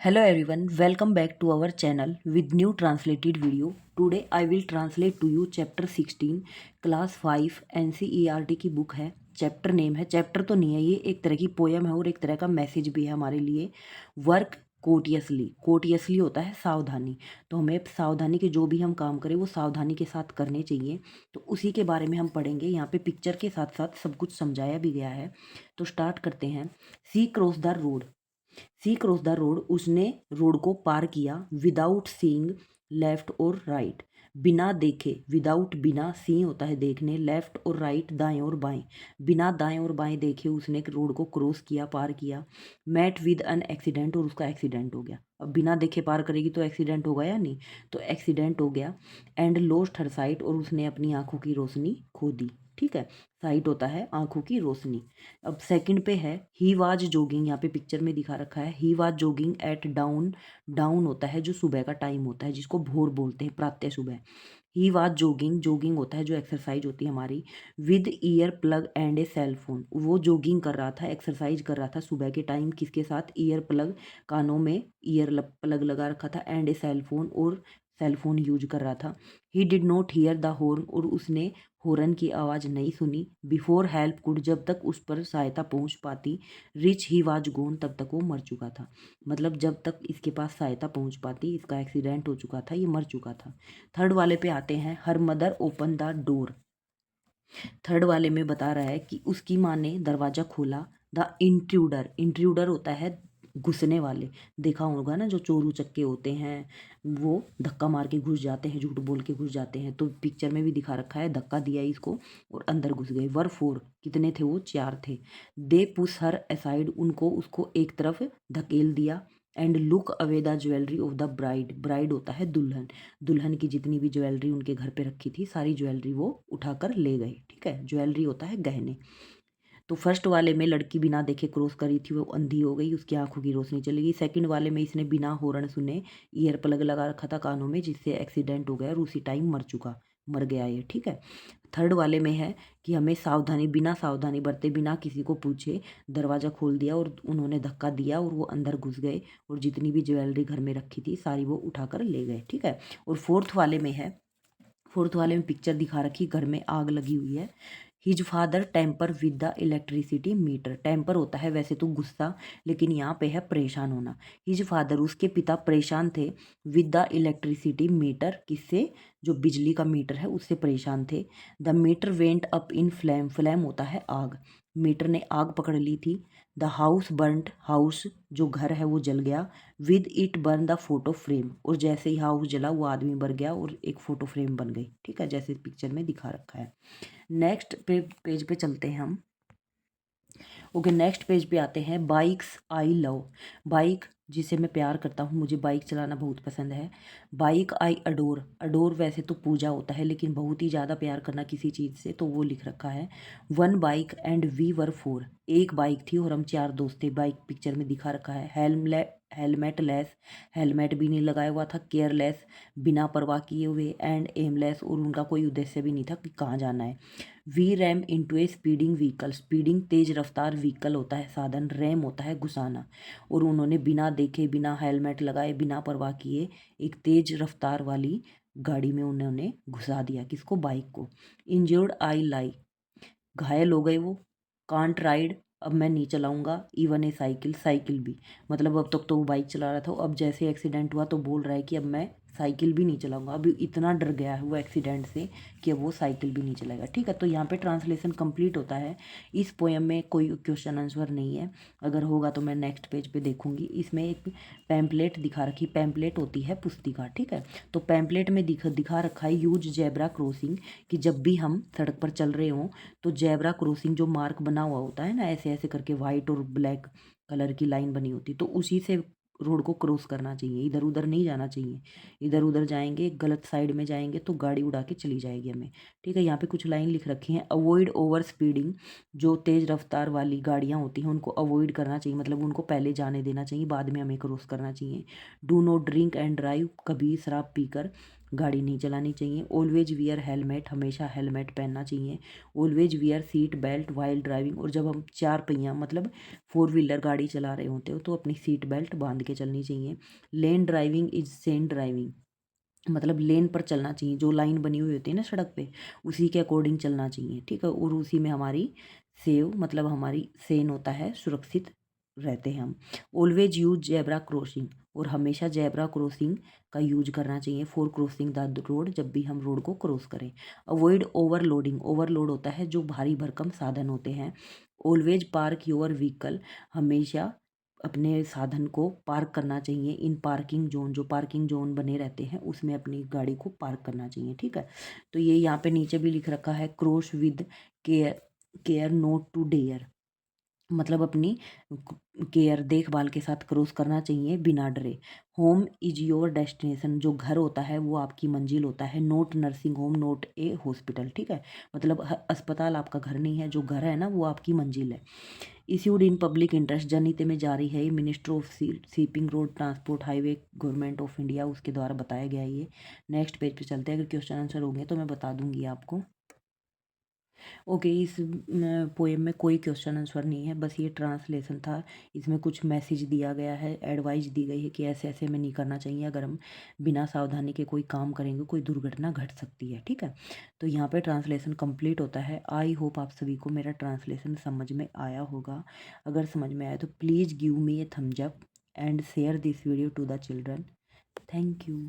Hello everyone, welcome back to our channel with new translated video. Today I will translate to you chapter 16 class 5 NCERT की book है। Chapter name है, chapter तो नहीं है, ये एक तरह की पोयम है और एक तरह का मैसेज भी है हमारे लिए। वर्क कोटियसली, कोटियसली होता है सावधानी, तो हमें सावधानी के जो भी हम काम करें वो सावधानी के साथ करने चाहिए। तो उसी के बारे में हम पढ़ेंगे। यहाँ पे पिक्चर के साथ साथ सब कुछ समझाया भी गया है। तो स्टार्ट करते हैं। She cross the road, she cross the road, उसने रोड को पार किया। विदाउट सीइंग लेफ्ट और राइट, बिना देखे। विदाउट बिना, सी होता है देखने, लेफ्ट और राइट दाएं और बाएं, बिना दाएं और बाएं देखे उसने रोड को क्रॉस किया, पार किया। मेट विद एन एक्सीडेंट, और उसका एक्सीडेंट हो गया। अब बिना देखे पार करेगी तो एक्सीडेंट होगा या नहीं, तो एक्सीडेंट हो गया। एंड लॉस्ट हर साइट, और उसने अपनी आंखों की रोशनी खो दी। ठीक है, साइट होता है आंखों की रोशनी। अब सेकंड पे है ही वाज जोगिंग, यहाँ पे पिक्चर में दिखा रखा है he was jogging at dawn. Dawn होता है जो सुबह का टाइम होता है, जिसको भोर बोलते हैं, प्रातः सुबह। ही वाज जोगिंग, जोगिंग होता है जो एक्सरसाइज होती है हमारी। With ear plug and a cell phone, वो जोगिंग कर रहा था, एक्सरसाइज कर रहा था सुबह के टाइम, किसके साथ? ईयर प्लग, कानों में ईयर प्लग लगा रखा था, एंड ए सेल फोन, और सेल फोन यूज कर रहा था। He did not here the horn, और उसने हॉर्न की आवाज़ नहीं सुनी। बिफोर हेल्प कुड, जब तक उस पर सहायता पहुंच पाती। रिच ही वाज गोन, तब तक वो मर चुका था। मतलब जब तक इसके पास सहायता पहुंच पाती, इसका एक्सीडेंट हो चुका था, ये मर चुका था। थर्ड वाले पे आते हैं। Her mother open the door, third वाले में बता रहा है कि उसकी माँ ने दरवाज़ा खोला। द इंट्रूडर, इंट्रूडर होता है घुसने वाले। देखा होगा ना, जो चोर उचक्के होते हैं वो धक्का मार के घुस जाते हैं, झूठ बोल के घुस जाते हैं। तो पिक्चर में भी दिखा रखा है, धक्का दिया इसको और अंदर घुस गए। वर फोर, कितने थे वो? 4 थे। दे पुश हर असाइड, उनको उसको एक तरफ धकेल दिया। And look away the jewellery of the bride, bride होता है दुल्हन, दुल्हन की जितनी भी ज्वेलरी उनके घर पे रखी थी, सारी ज्वेलरी वो उठाकर ले गए। ठीक है, ज्वेलरी होता है गहने। तो फर्स्ट वाले में लड़की बिना देखे क्रॉस करी थी, वो अंधी हो गई, उसकी आंखों की रोशनी चली गई। सेकंड वाले में इसने बिना हॉर्न सुने ईयर प्लग लगा रखा था कानों में, जिससे एक्सीडेंट हो गया और उसी टाइम मर गया ये। ठीक है। थर्ड वाले में है कि हमें सावधानी, बिना सावधानी बरते, बिना किसी को पूछे दरवाज़ा खोल दिया और उन्होंने धक्का दिया और वो अंदर घुस गए और जितनी भी ज्वेलरी घर में रखी थी सारी वो उठाकर ले गए। ठीक है। और फोर्थ वाले में है, फोर्थ वाले में पिक्चर दिखा रखी, घर में आग लगी हुई है। His father tamper with the electricity meter, tamper होता है वैसे तो गुस्सा, लेकिन यहाँ पे है परेशान होना। हिज फादर, उसके पिता परेशान थे। विद द इलेक्ट्रिसिटी मीटर, किससे? जो बिजली का मीटर है उससे परेशान थे। The meter went up in flame, flame होता है आग, मीटर ने आग पकड़ ली थी। द हाउस बर्न्ट, हाउस जो घर है वो जल गया। With it burn the photo frame, और जैसे ही हाउस जला वो आदमी मर गया और एक फोटो फ्रेम बन गई। ठीक है, जैसे पिक्चर में दिखा रखा है। नेक्स्ट पेज पे चलते हैं हम। ओके, नेक्स्ट पेज पे आते हैं। बाइक्स आई लव, बाइक जिसे मैं प्यार करता हूँ, मुझे बाइक चलाना बहुत पसंद है। बाइक आई अडोर, अडोर वैसे तो पूजा होता है, लेकिन बहुत ही ज़्यादा प्यार करना किसी चीज़ से, तो वो लिख रखा है। One bike and we were four, एक बाइक थी और हम 4 दोस्त थे। बाइक पिक्चर में दिखा रखा है। हेलमेट लेस, हेलमेट भी नहीं लगाया हुआ था। केयरलेस, बिना परवाह किए हुए। एंड एमलेस, और उनका कोई उद्देश्य भी नहीं था कि कहाँ जाना है। वी रैम इंटू ए स्पीडिंग व्हीकल, स्पीडिंग तेज रफ्तार व्हीकल होता है साधन, रैम होता है घुसाना, और उन्होंने बिना देखे, बिना हेलमेट लगाए, बिना परवाह किए एक तेज रफ्तार वाली गाड़ी में उन्होंने घुसा दिया। किसको? बाइक को। इंजर्ड आई लाई, घायल हो गए वो। कांट राइड, अब मैं नहीं चलाऊंगा। इवन ए साइकिल, साइकिल भी, मतलब अब तक तो वो बाइक चला रहा था, अब जैसे एक्सीडेंट हुआ तो बोल रहा है कि अब मैं साइकिल भी नहीं चलाऊंगा। अभी इतना डर गया है वो एक्सीडेंट से कि अब वो साइकिल भी नहीं चलाएगा। ठीक है, तो यहाँ पे ट्रांसलेशन कंप्लीट होता है। इस पोएम में कोई क्वेश्चन आंसर नहीं है, अगर होगा तो मैं नेक्स्ट पेज पे देखूंगी। इसमें एक पैम्पलेट दिखा रखी, पैम्पलेट होती है पुस्तिका। ठीक है, तो पैम्पलेट में दिखा रखा है यूज जेब्रा क्रॉसिंग, कि जब भी हम सड़क पर चल रहे हों तो जेब्रा क्रॉसिंग जो मार्क बना हुआ होता है ना, ऐसे ऐसे करके वाइट और ब्लैक कलर की लाइन बनी होती, तो उसी से रोड को क्रॉस करना चाहिए, इधर उधर नहीं जाना चाहिए। इधर उधर जाएंगे, गलत साइड में जाएंगे तो गाड़ी उड़ा के चली जाएगी हमें। ठीक है, यहाँ पे कुछ लाइन लिख रखी हैं। अवॉइड ओवर स्पीडिंग, जो तेज रफ्तार वाली गाड़ियाँ होती हैं उनको अवॉइड करना चाहिए, मतलब उनको पहले जाने देना चाहिए, बाद में हमें क्रॉस करना चाहिए। Do not drink and drive, कभी शराब पीकर गाड़ी नहीं चलानी चाहिए। ऑलवेज वियर हेलमेट, हमेशा हेलमेट पहनना चाहिए। Always wear seat belt while driving, और जब हम चार पहिया मतलब फोर व्हीलर गाड़ी चला रहे होते हो तो अपनी सीट बेल्ट बांध के चलनी चाहिए। लेन ड्राइविंग इज सेन ड्राइविंग, मतलब लेन पर चलना चाहिए, जो लाइन बनी हुई होती है ना सड़क पे उसी के अकॉर्डिंग चलना चाहिए, ठीक है। और उसी में हमारी सेव मतलब हमारी सेन होता है, सुरक्षित रहते हैं हम। ऑलवेज यूज जेब्रा क्रॉसिंग, और हमेशा जेब्रा क्रॉसिंग का यूज करना चाहिए फॉर क्रॉसिंग द रोड, जब भी हम रोड को क्रॉस करें। अवॉइड ओवरलोडिंग, ओवरलोड होता है जो भारी भरकम साधन होते हैं। ऑलवेज पार्क योर व्हीकल, हमेशा अपने साधन को पार्क करना चाहिए इन पार्किंग जोन, जो पार्किंग जोन बने रहते हैं उसमें अपनी गाड़ी को पार्क करना चाहिए, ठीक है। तो ये यहाँ पे नीचे भी लिख रखा है, cross with care, care not to dare, मतलब अपनी केयर देखभाल के साथ क्रॉस करना चाहिए बिना डरे। होम इज योर डेस्टिनेशन, जो घर होता है वो आपकी मंजिल होता है। नोट नर्सिंग होम नोट ए हॉस्पिटल, ठीक है, मतलब अस्पताल आपका घर नहीं है, जो घर है ना वो आपकी मंजिल है। इश्यूड इन पब्लिक इंटरेस्ट, जनहित में जारी है, minister of shipping road transport highway government of India उसके द्वारा बताया गया है ये। नेक्स्ट पेज पे चलते हैं, अगर क्वेश्चन आंसर होंगे तो मैं बता दूंगी आपको। ओके, इस पोएम में कोई क्वेश्चन आंसर नहीं है, बस ये ट्रांसलेशन था। इसमें कुछ मैसेज दिया गया है, एडवाइस दी गई है कि ऐसे ऐसे में नहीं करना चाहिए, अगर हम बिना सावधानी के कोई काम करेंगे कोई दुर्घटना घट सकती है, ठीक है। तो यहाँ पे ट्रांसलेशन कंप्लीट होता है। आई होप आप सभी को मेरा ट्रांसलेशन समझ में आया होगा। अगर समझ में आया तो please give me a thumbs up and share this video to the children. Thank you.